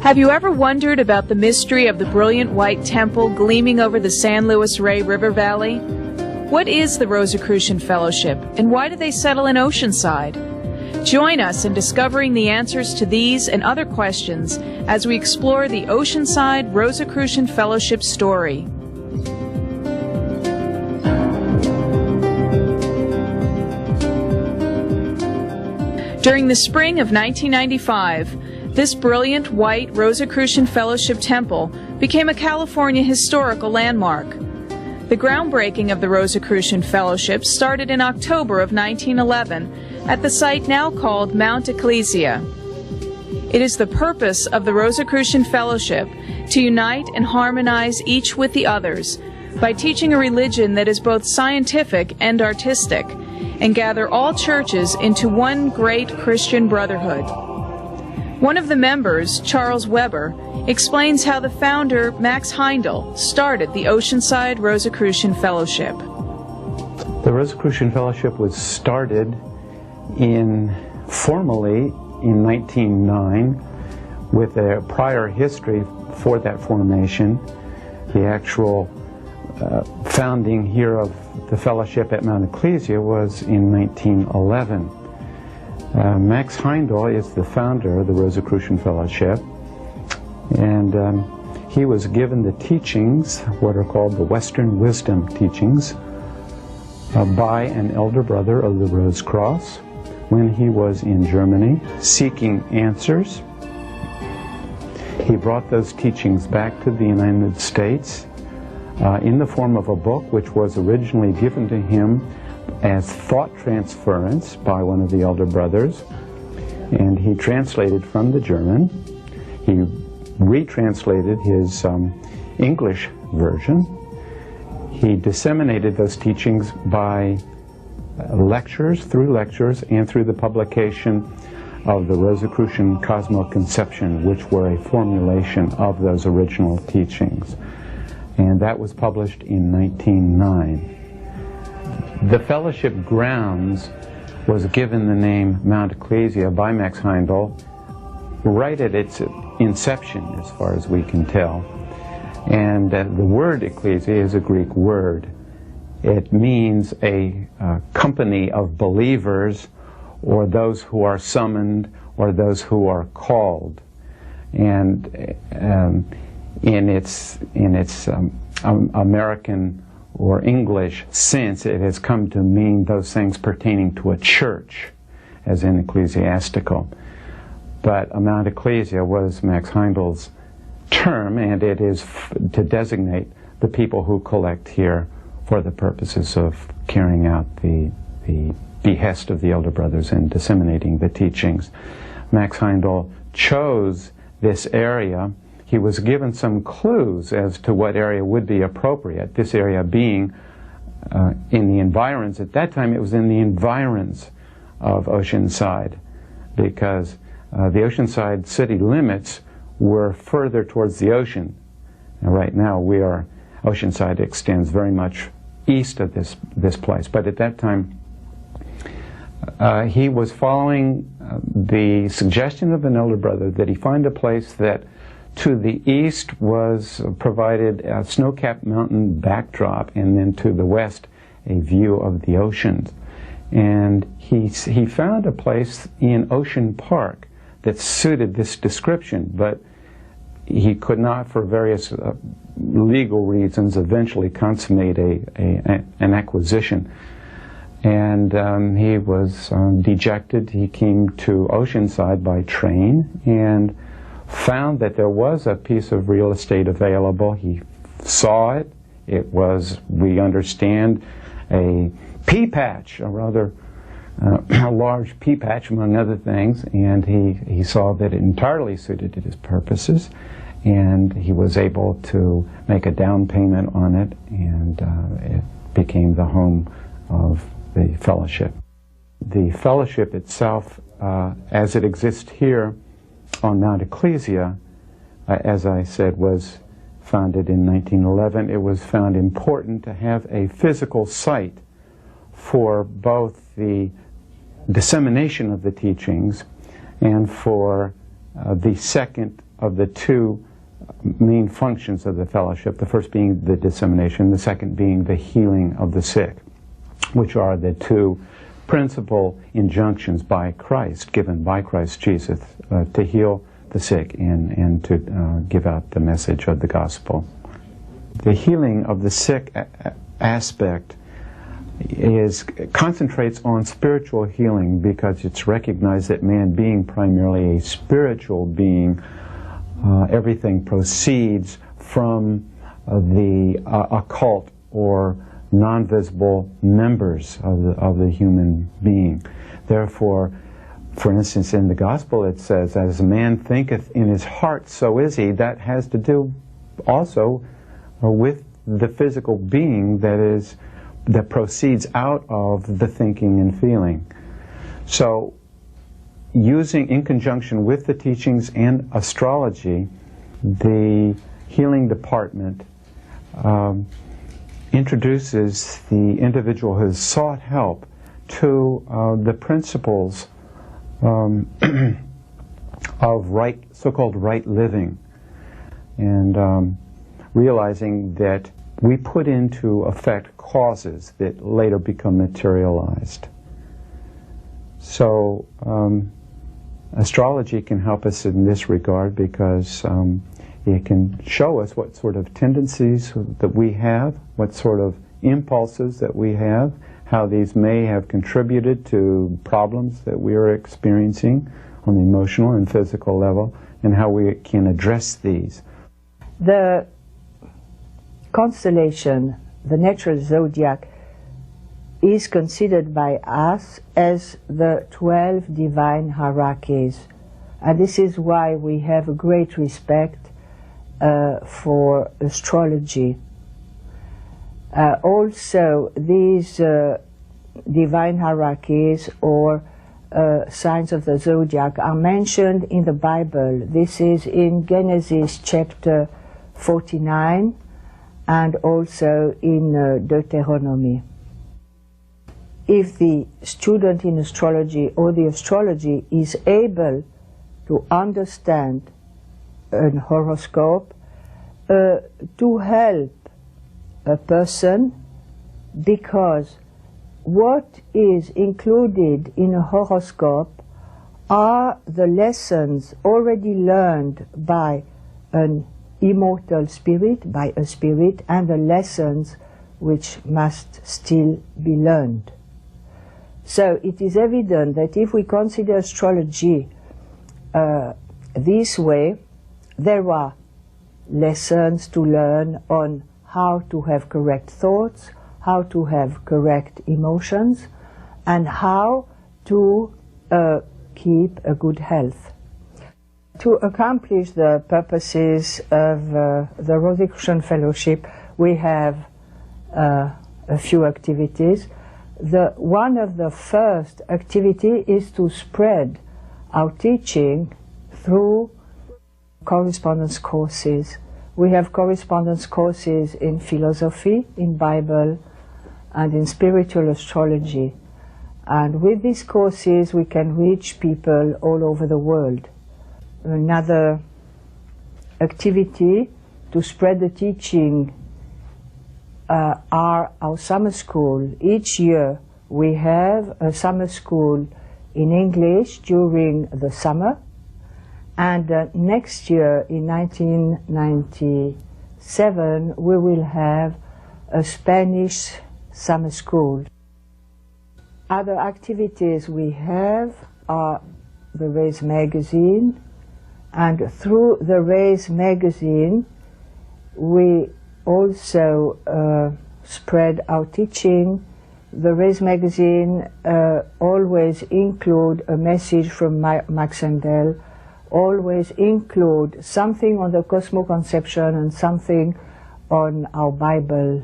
Have you ever wondered about the mystery of the brilliant white temple gleaming over the San Luis Rey River Valley? What is the Rosicrucian Fellowship, and why do they settle in Oceanside? Join us in discovering the answers to these and other questions as we explore the Oceanside Rosicrucian Fellowship story. During the spring of 1995, this brilliant white Rosicrucian Fellowship temple became a California historical landmark. The groundbreaking of the Rosicrucian Fellowship started in October of 1911 at the site now called Mount Ecclesia. It is the purpose of the Rosicrucian Fellowship to unite and harmonize each with the others by teaching a religion that is both scientific and artistic, and gather all churches into one great Christian brotherhood. One of the members, Charles Weber, explains how the founder, Max Heindel, started the Oceanside Rosicrucian Fellowship. The Rosicrucian Fellowship was started formally in 1909 with a prior history for that formation. The actual founding here of the fellowship at Mount Ecclesia was in 1911. Max Heindel is the founder of the Rosicrucian Fellowship, and he was given the teachings, what are called the Western Wisdom teachings, by an elder brother of the Rose Cross when he was in Germany seeking answers. He brought those teachings back to the United States in the form of a book which was originally given to him as thought transference by one of the elder brothers, and he translated from the German. He retranslated his English version. He disseminated those teachings by through lectures, and through the publication of the Rosicrucian Cosmoconception, which were a formulation of those original teachings. And that was published in 1909. The fellowship grounds was given the name Mount Ecclesia by Max Heindel right at its inception, as far as we can tell. And the word ecclesia is a Greek word. It means a company of believers, or those who are summoned, or those who are called. And in its American or English sense, it has come to mean those things pertaining to a church, as in ecclesiastical. But Mount Ecclesia was Max Heindel's term, and it is to designate the people who collect here for the purposes of carrying out the behest of the elder brothers and disseminating the teachings. Max Heindel chose this area. He was given some clues as to what area would be appropriate, this area being in the environs. At that time, it was in the environs of Oceanside, because the Oceanside city limits were further towards the ocean. And right now, Oceanside extends very much east of this place. But at that time, he was following the suggestion of an elder brother that he find a place that to the east was provided a snow-capped mountain backdrop, and then to the west a view of the oceans. And he found a place in Ocean Park that suited this description, but he could not, for various legal reasons, eventually consummate an acquisition. And he was dejected. He came to Oceanside by train and found that there was a piece of real estate available. He saw it. It was, we understand, a pea patch, a rather a large pea patch, among other things, and he saw that it entirely suited his purposes, and he was able to make a down payment on it, and it became the home of the fellowship. The fellowship itself, as it exists here on Mount Ecclesia, as I said, was founded in 1911. It was found important to have a physical site for both the dissemination of the teachings and for the second of the two main functions of the fellowship, the first being the dissemination, the second being the healing of the sick, which are the two principal injunctions by Christ, given by Christ Jesus, to heal the sick and to give out the message of the gospel. The healing of the sick aspect concentrates on spiritual healing, because it's recognized that man being primarily a spiritual being, everything proceeds from the occult or non-visible members of the human being. Therefore, for instance, in the gospel it says, as a man thinketh in his heart, so is he. That has to do also with the physical being that proceeds out of the thinking and feeling. So, using in conjunction with the teachings and astrology, the healing department introduces the individual who has sought help to the principles of so-called right living, and realizing that we put into effect causes that later become materialized. So astrology can help us in this regard, because it can show us what sort of tendencies that we have, what sort of impulses that we have, how these may have contributed to problems that we are experiencing on the emotional and physical level, and how we can address these. The constellation, the natural zodiac, is considered by us as the 12 divine hierarchies. And this is why we have a great respect for astrology. Also, these divine hierarchies or signs of the zodiac are mentioned in the Bible. This is in Genesis chapter 49 and also in Deuteronomy. If the student in astrology or the astrology is able to understand an horoscope, to help a person, because what is included in a horoscope are the lessons already learned by an immortal spirit, by a spirit, and the lessons which must still be learned. So it is evident that if we consider astrology this way, there are lessons to learn on how to have correct thoughts, how to have correct emotions, and how to keep a good health. To accomplish the purposes of the Rosicrucian Fellowship, we have a few activities. One of the first activity is to spread our teaching through correspondence courses. We have correspondence courses in philosophy, in Bible, and in spiritual astrology. And with these courses we can reach people all over the world. Another activity to spread the teaching are our summer school. Each year we have a summer school in English during the summer, and next year in 1997 we will have a Spanish summer school. Other activities we have are the Raise magazine, and through the Raise magazine we also spread our teaching. The Raise magazine always include a message from Max Endel, always include something on the cosmoconception and something on our Bible.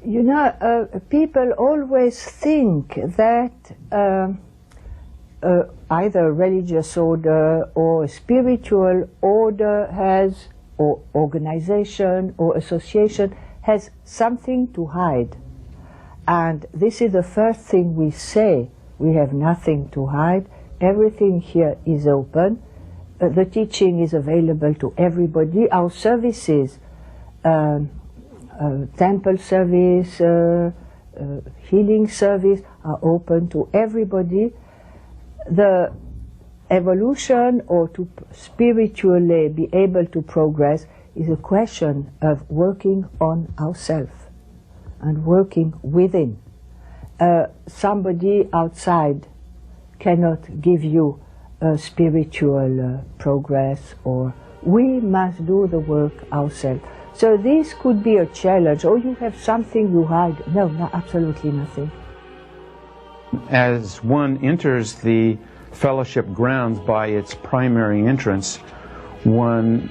You know, people always think that either a religious order or a spiritual order has, or organization or association has something to hide. And this is the first thing we say. We have nothing to hide. Everything here is open. the teaching is available to everybody. Our services, temple service, healing service, are open to everybody. The evolution, or to spiritually be able to progress, is a question of working on ourselves and working within. Somebody outside cannot give you a spiritual progress, or we must do the work ourselves. So this could be a challenge. Or you have something you hide. No, absolutely nothing. As one enters the fellowship grounds by its primary entrance, one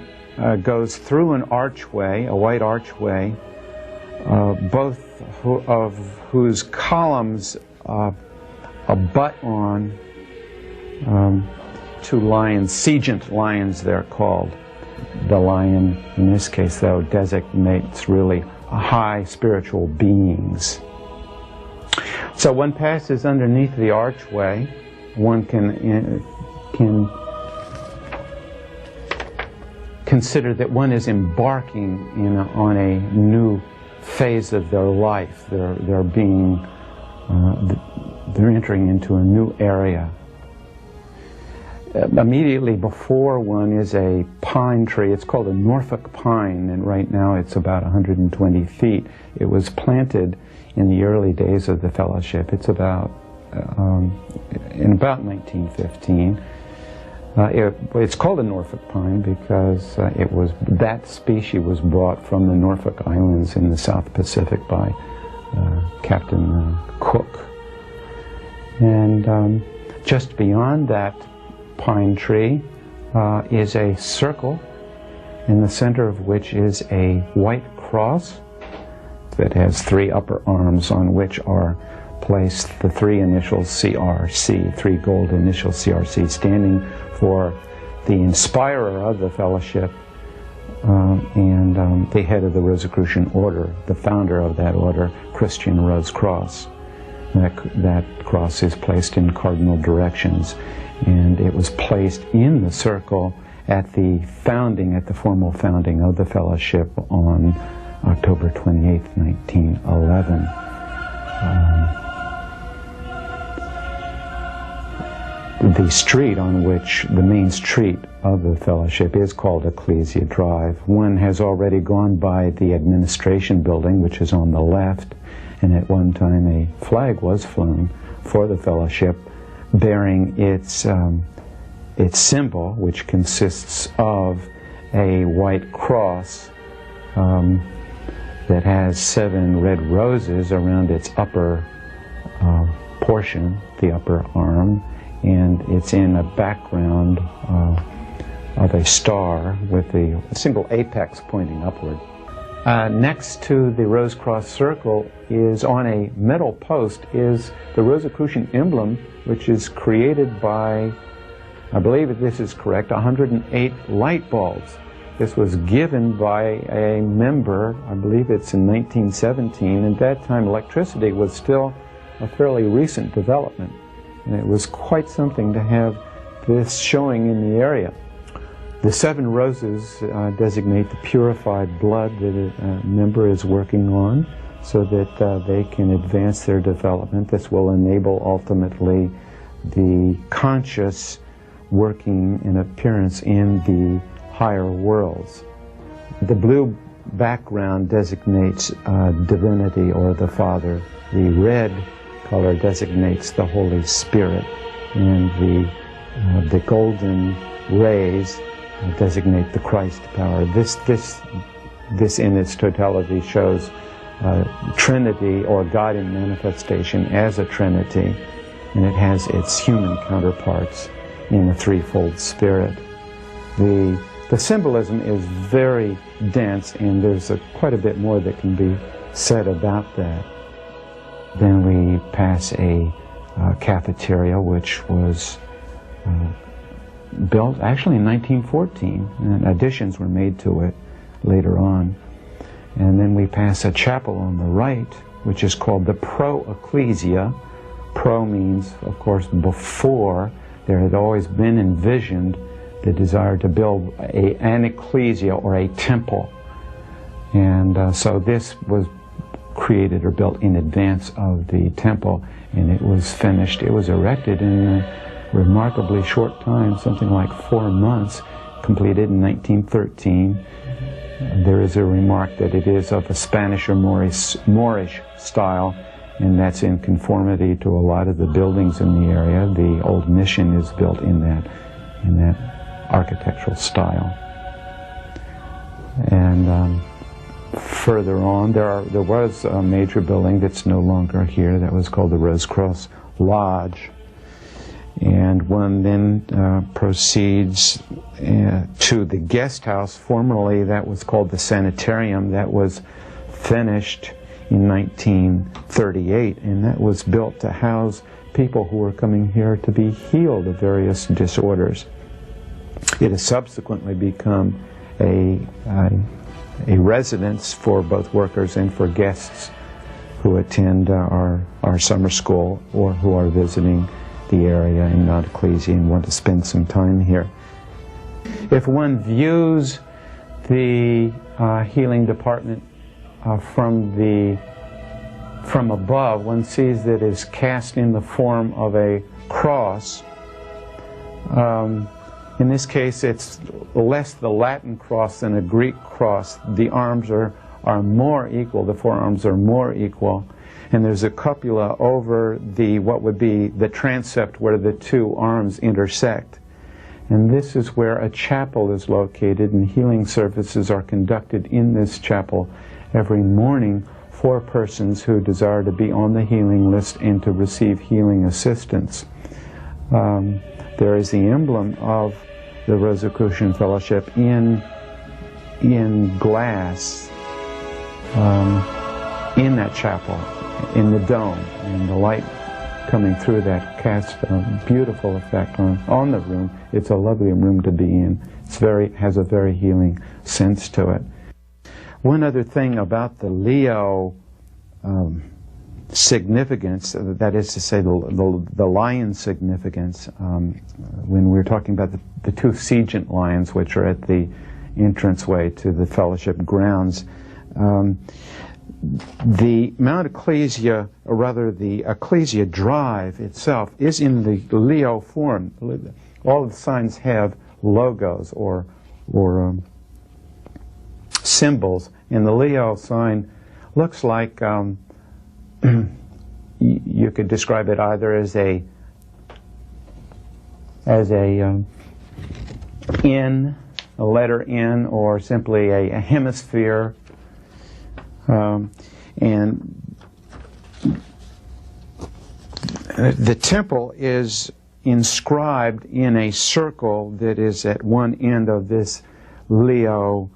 goes through an archway, a white archway, both of whose columns abut on two lions, segent lions they're called. The lion, in this case, though, designates really high spiritual beings. So one passes underneath the archway. One can consider that one is embarking on a new phase of their life. They're entering into a new area. Immediately before one is a pine tree. It's called a Norfolk pine, and right now it's about 120 feet. It was planted in the early days of the fellowship. It's about in about 1915. It's called a Norfolk pine because that species was brought from the Norfolk Islands in the South Pacific by Captain Cook. And just beyond that pine tree is a circle, in the center of which is a white cross that has three upper arms on which are placed the three initials CRC, three gold initials CRC, standing for the inspirer of the fellowship and the head of the Rosicrucian order, the founder of that order, Christian Rose Cross. That cross is placed in cardinal directions, and it was placed in the circle at the formal founding of the fellowship on October 28, 1911. The street on which the main street of the fellowship is called Ecclesia Drive. One has already gone by the administration building, which is on the left, and at one time a flag was flown for the fellowship bearing its symbol, which consists of a white cross that has 7 red roses around its upper portion, the upper arm, and it's in a background of a star with a single apex pointing upward. Next to the Rose Cross circle is, on a metal post, is the Rosicrucian emblem, which is created by, I believe that this is correct, 108 light bulbs. This was given by a member, I believe it's in 1917. At that time, electricity was still a fairly recent development, and it was quite something to have this showing in the area. The 7 roses designate the purified blood that a member is working on, so that they can advance their development. This will enable ultimately the conscious working and appearance in the higher worlds. The blue background designates divinity, or the Father. The red color designates the Holy Spirit, and the golden rays designate the Christ power. This in its totality shows Trinity, or God in manifestation as a Trinity, and it has its human counterparts in a threefold spirit. The symbolism is very dense, and there's quite a bit more that can be said about that. Then we pass a cafeteria, which was built actually in 1914, and additions were made to it later on. And then we pass a chapel on the right, which is called the Pro-Ecclesia. Pro means, of course, before. There had always been envisioned the desire to build an ecclesia or a temple. And so this was created or built in advance of the temple, and it was finished. It was erected in a remarkably short time, something like 4 months, completed in 1913. There is a remark that it is of a Spanish or Moorish style, and that's in conformity to a lot of the buildings in the area. The old mission is built in that architectural style. And further on, there was a major building that's no longer here that was called the Rosicrucian Lodge. And one then proceeds to the guest house. Formerly that was called the sanitarium. That was finished in 1938, and that was built to house people who were coming here to be healed of various disorders. It has subsequently become a residence for both workers and for guests who attend our summer school or who are visiting the area in Mount Ecclesia and want to spend some time here. If one views the healing department from above, one sees that it is cast in the form of a cross. In this case, it's less the Latin cross than a Greek cross. The arms are more equal, the forearms are more equal, and there's a cupula over what would be the transept where the two arms intersect. And this is where a chapel is located, and healing services are conducted in this chapel every morning for persons who desire to be on the healing list and to receive healing assistance. There is the emblem of the Rosicrucian Fellowship in glass in that chapel, in the dome, and the light coming through that casts a beautiful effect on the room. It's a lovely room to be in. Has a very healing sense to it. One other thing about the Leo significance, that is to say the lion significance, when we're talking about the two Segent lions which are at the entranceway to the fellowship grounds, the Mount Ecclesia, or rather the Ecclesia Drive itself, is in the Leo form. All of the signs have logos or symbols, and the Leo sign looks like you could describe it either as a N, a letter N, or simply a hemisphere. And the temple is inscribed in a circle that is at one end of this Leo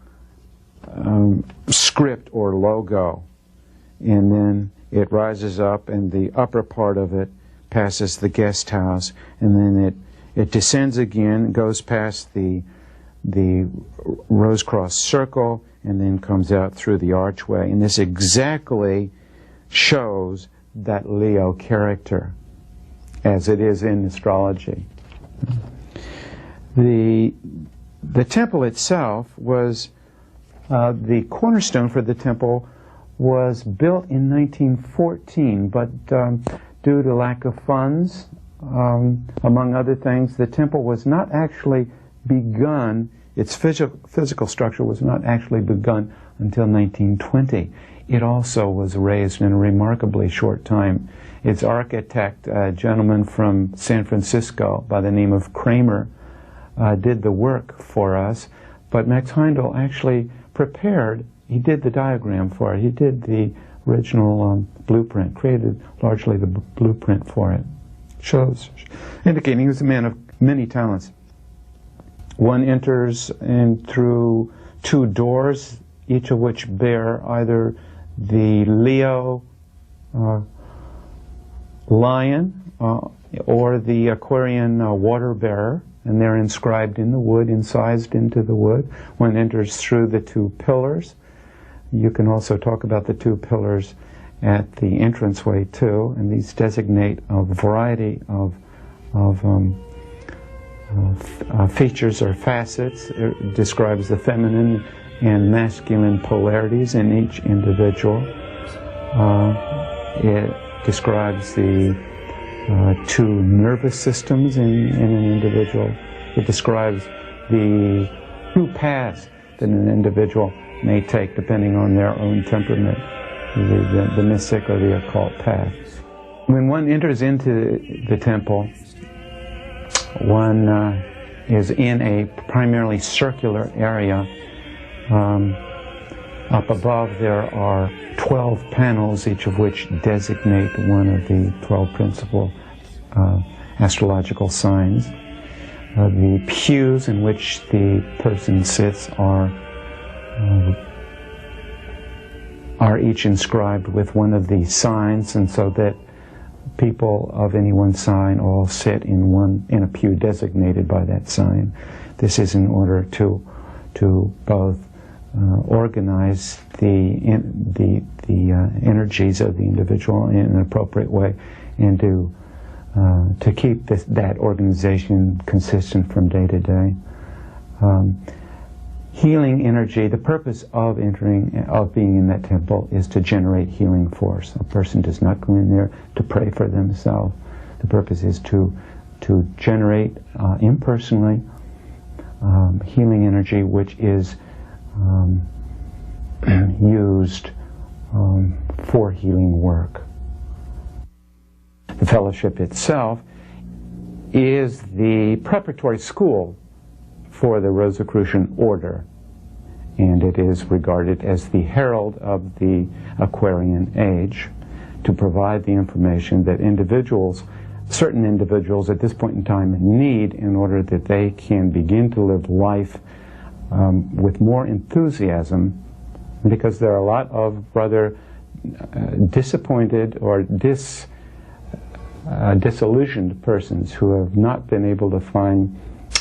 script or logo, and then it rises up, and the upper part of it passes the guest house, and then it descends again, goes past the Rosecross circle, and then comes out through the archway. And this exactly shows that Leo character, as it is in astrology. The temple itself was, the cornerstone for the temple was built in 1914, but due to lack of funds, among other things, the temple was not actually begun, its physical structure was not actually begun until 1920. It also was raised in a remarkably short time. Its architect, a gentleman from San Francisco by the name of Kramer, did the work for us, but Max Heindel actually prepared, he did the diagram for it, he did the original blueprint, created largely the blueprint for it. Shows, indicating he was a man of many talents. One enters in through two doors, each of which bear either the Leo lion or the Aquarian water bearer, and they're inscribed in the wood, incised into the wood. One enters through the two pillars. You can also talk about the two pillars at the entranceway too, and these designate a variety of features or facets. It describes the feminine and masculine polarities in each individual. It describes the two nervous systems in an individual. It describes the two paths that an individual may take depending on their own temperament, the mystic or the occult path. When one enters into the temple, one is in a primarily circular area. Up above there are 12 panels, each of which designate one of the 12 principal astrological signs. The pews in which the person sits are each inscribed with one of the signs, and so that people of any one sign all sit in a pew designated by that sign. This is in order to both organize the energies of the individual in an appropriate way, and to keep that organization consistent from day to day. Healing energy, the purpose of being in that temple is to generate healing force. A person does not go in there to pray for themselves. The purpose is to generate impersonally healing energy, which is used for healing work. The fellowship itself is the preparatory school for the Rosicrucian order, and it is regarded as the herald of the Aquarian age, to provide the information that certain individuals at this point in time need in order that they can begin to live life with more enthusiasm, because there are a lot of rather disappointed or disillusioned persons who have not been able to find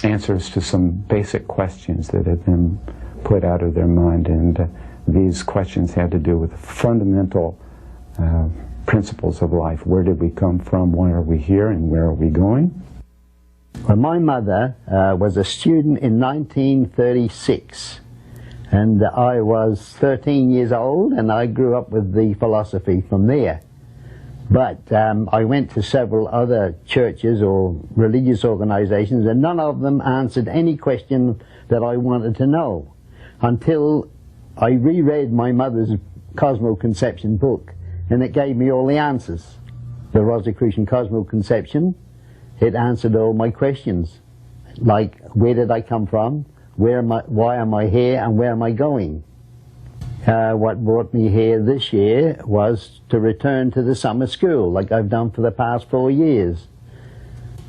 answers to some basic questions that have been put out of their mind, and these questions have to do with fundamental principles of life. Where did we come from? Why are we here? And where are we going? Well, my mother was a student in 1936, and I was 13 years old, and I grew up with the philosophy from there. But I went to several other churches or religious organizations, and none of them answered any question that I wanted to know, until I reread my mother's Cosmo-Conception book, and it gave me all the answers. The Rosicrucian Cosmo-Conception, it answered all my questions, like where did I come from, why am I here, and where am I going? What brought me here this year was to return to the summer school, like I've done for the past 4 years.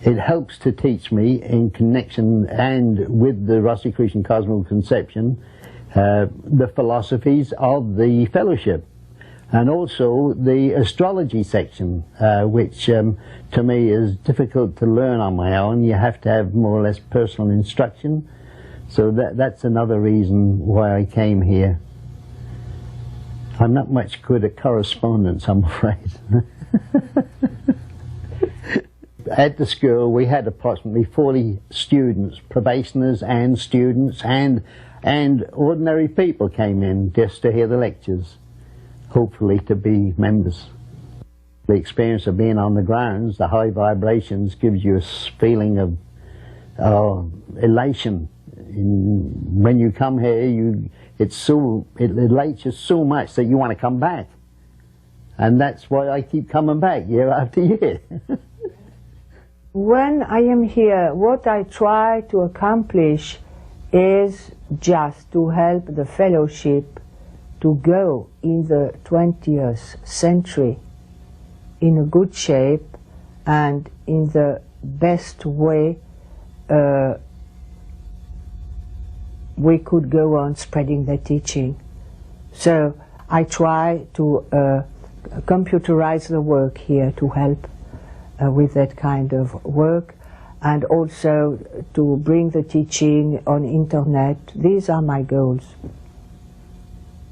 It helps to teach me in connection and with the Rosicrucian Cosmo-Conception the philosophies of the fellowship, and also the astrology section, which to me is difficult to learn on my own. You have to have more or less personal instruction, so that's another reason why I came here. I'm not much good at correspondence, I'm afraid. At the school we had approximately 40 students, probationers and students, and ordinary people came in just to hear the lectures, hopefully to be members. The experience of being on the grounds, the high vibrations, gives you a feeling of elation. When you come here, it elates you so much that you want to come back, and that's why I keep coming back year after year. When I am here, what I try to accomplish is just to help the fellowship to go in the 20th century in a good shape and in the best way we could go on spreading the teaching. So I try to computerize the work here to help with that kind of work, and also to bring the teaching on internet. These are my goals.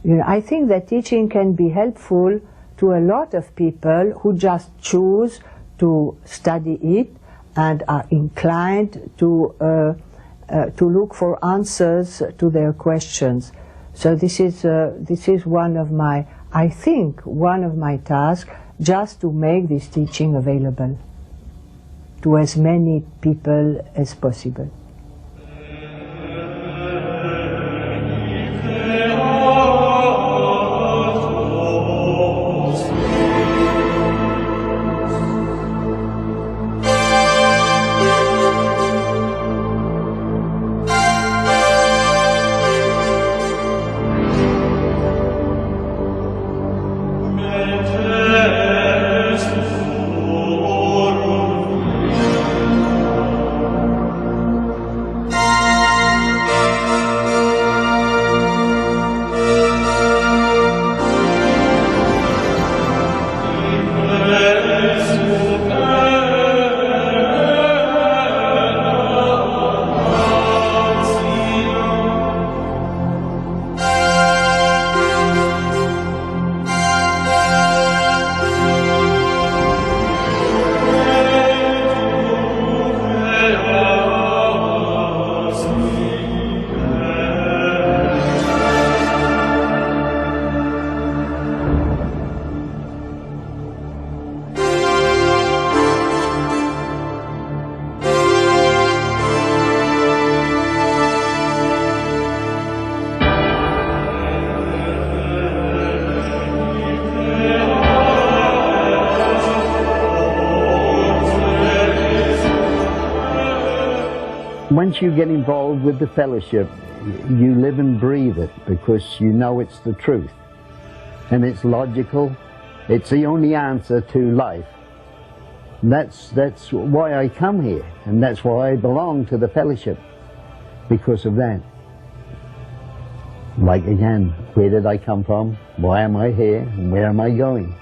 You know, I think that teaching can be helpful to a lot of people who just choose to study it and are inclined to look for answers to their questions. So this is one of my, I think, one of my tasks, just to make this teaching available to as many people as possible. Once you get involved with the fellowship, you live and breathe it because you know it's the truth. And it's logical. It's the only answer to life. And that's why I come here, and that's why I belong to the fellowship, because of that. Like again, where did I come from? Why am I here? And where am I going?